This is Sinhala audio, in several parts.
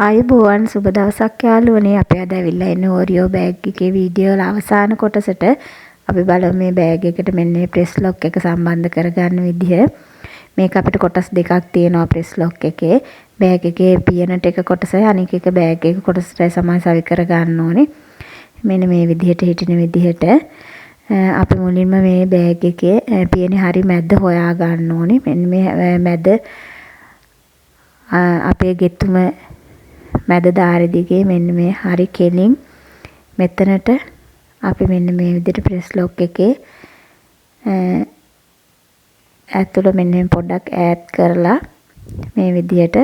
ආයුබෝවන් සුබ දවසක් යාළුවනේ. අපි අද ඇවිල්ලා ඉන්නේ ඕරියෝ බෑග් එකේ වීඩියෝ වල අවසාන කොටසට. අපි බලමු මේ බෑග් එකට මෙන්න මේ ප්‍රෙස් ලොක් එක සම්බන්ධ කරගන්න විදිහ. මේක අපිට කොටස් දෙකක් තියෙනවා ප්‍රෙස් ලොක් එකේ. බෑග් එකේ පියනට එක කොටසයි අනික එක බෑග් එක කොටසටයි සමානසවි කරගන්න ඕනේ. මෙන්න මේ විදිහට හිටින විදිහට අපි මුලින්ම මේ බෑග් එකේ පියනේ හරි මැද හොයා ගන්න ඕනේ. මෙන්න මේ මැද අපේ ගෙතුම මැද ධාරි දිගේ මෙන්න මේ හරි කෙලින් මෙතනට අපි මෙන්න මේ විදිහට ප්‍රෙස් ලොක් එකේ ඇතුළ මෙන්න පොඩ්ඩක් ඈඩ් කරලා මේ විදිහට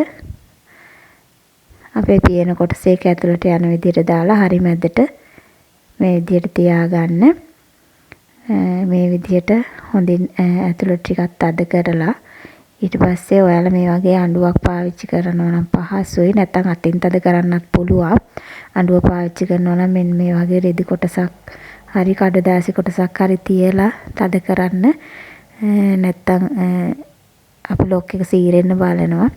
අපේ පියන කොටස ඒක ඇතුළට යන විදිහට දාලා හරි මැදට මේ විදිහට තියාගන්න. මේ විදිහට හොඳින් ඇතුළට ටිකක් තද කරලා ඊට පස්සේ ඔයාලා මේ වගේ අඬුවක් පාවිච්චි කරනවා නම් පහසුයි. නැත්නම් අතින් තද කරන්නත් පුළුවන්. අඬුව පාවිච්චි කරනවා නම් මෙන්න මේ වගේ රෙදි කොටසක් හරි කඩදාසි කොටසක් හරි තියලා තද කරන්න. නැත්නම් අපි ලොක් එක සීරෙන්න බලනවා.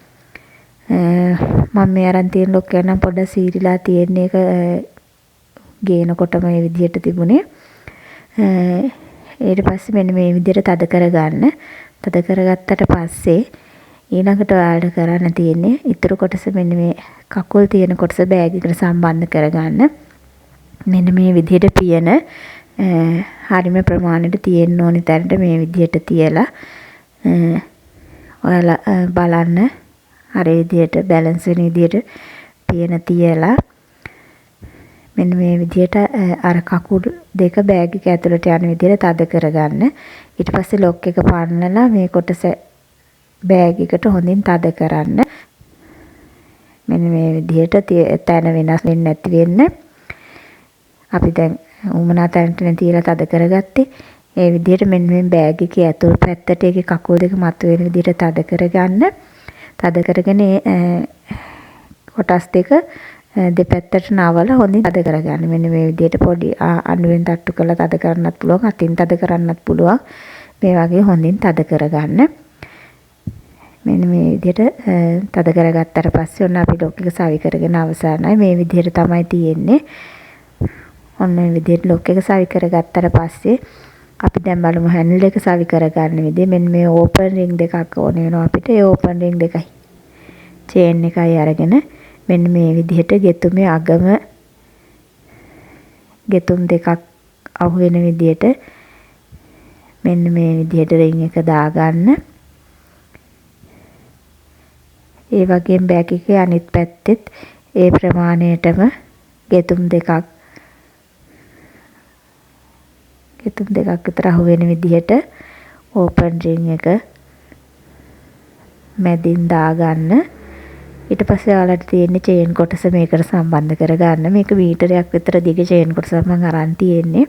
මම මේ අරන් තියෙන ලොක් එක නම් පොඩ්ඩක් සීරිලා තියෙන එක ගේනකොට මේ විදිහට තිබුණේ. ඊට පස්සේ මෙන්න මේ විදිහට තද කරගන්න. තද කරගත්තට පස්සේ ඊළඟට ඔයාලට කරන්න තියෙන්නේ ඉතුරු කොටස මෙන්න මේ කකුල් තියෙන කොටස බෑග් එකට සම්බන්ධ කරගන්න. මෙන්න මේ විදිහට පියන හරිම ප්‍රමාණයට තියෙන්න ඕනි තැනට මේ විදිහට තියලා ඔයාලා බලන්න අර විදිහට බැලන්ස් වෙන විදිහට පියන තියලා මෙන්න මේ විදිහට අර කකුල් දෙක බෑග් එක ඇතුළට යන විදිහට තද කරගන්න. ඊට පස්සේ ලොක් එක පන්නලා මේ කොටස බෑග් එකට හොඳින් තද කරන්න. මෙන්න මේ විදිහට තැන වෙනස් වෙන්නේ නැති වෙන්න. අපි දැන් උමනා තැනට තියලා තද කරගත්තේ. ඒ විදිහට මෙන්න මේ බෑග් එකේ ඇතුල් පැත්තට ඒකේ කකුල් දෙක මතුවෙන විදිහට තද කරගන්න. තද කරගෙන කොටස් දෙක දෙපැත්තට නවලා හොඳින් තද කරගන්න. මෙන්න මේ විදිහට පොඩි අඬුවෙන් තට්ටු කරලා තද කරන්නත් පුළුවන්, අතින් තද කරන්නත් පුළුවන්. මේ වගේ හොඳින් තද කරගන්න. මෙන්න මේ විදිහට තද කරගත්තට පස්සේ ඔන්න අපි ලොක් එක සවි කරගෙන අවසానයි. මේ විදිහට තමයි තියෙන්නේ. ඔන්න මේ විදිහට ලොක් එක සවි කරගත්තට පස්සේ අපි දැන් බලමු හැන්ඩල් එක සවි කරගන්න විදිහ. මෙන්න මේ ඕපන් රින් දෙකක් ඕන වෙනවා අපිට. ඒ ඕපන් රින් දෙකයි චේන් එකයි අරගෙන මෙන්න මේ විදිහට ගෙතුමේ අගම ගෙතුම් දෙකක් අහු වෙන විදිහට මෙන්න මේ විදිහට රින් එක දාගන්න. ඒ වගේම බෑග් එකේ අනිත් පැත්තෙත් ඒ ප්‍රමාණයටම ගෙතුම් දෙකක් විතර අහු වෙන විදිහට ඕපන් රින් එක මැදින් දාගන්න. ඊට පස්සේ ඔයාලට තියෙන්නේ චේන් කොටස මේකට සම්බන්ධ කරගන්න. මේක මීටරයක් විතර දිග චේන් කොටසක් මම අරන් තියෙන්නේ.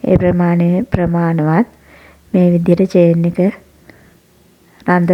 ඒ ප්‍රමාණවත් මේ විදිහට චේන් එක රඳ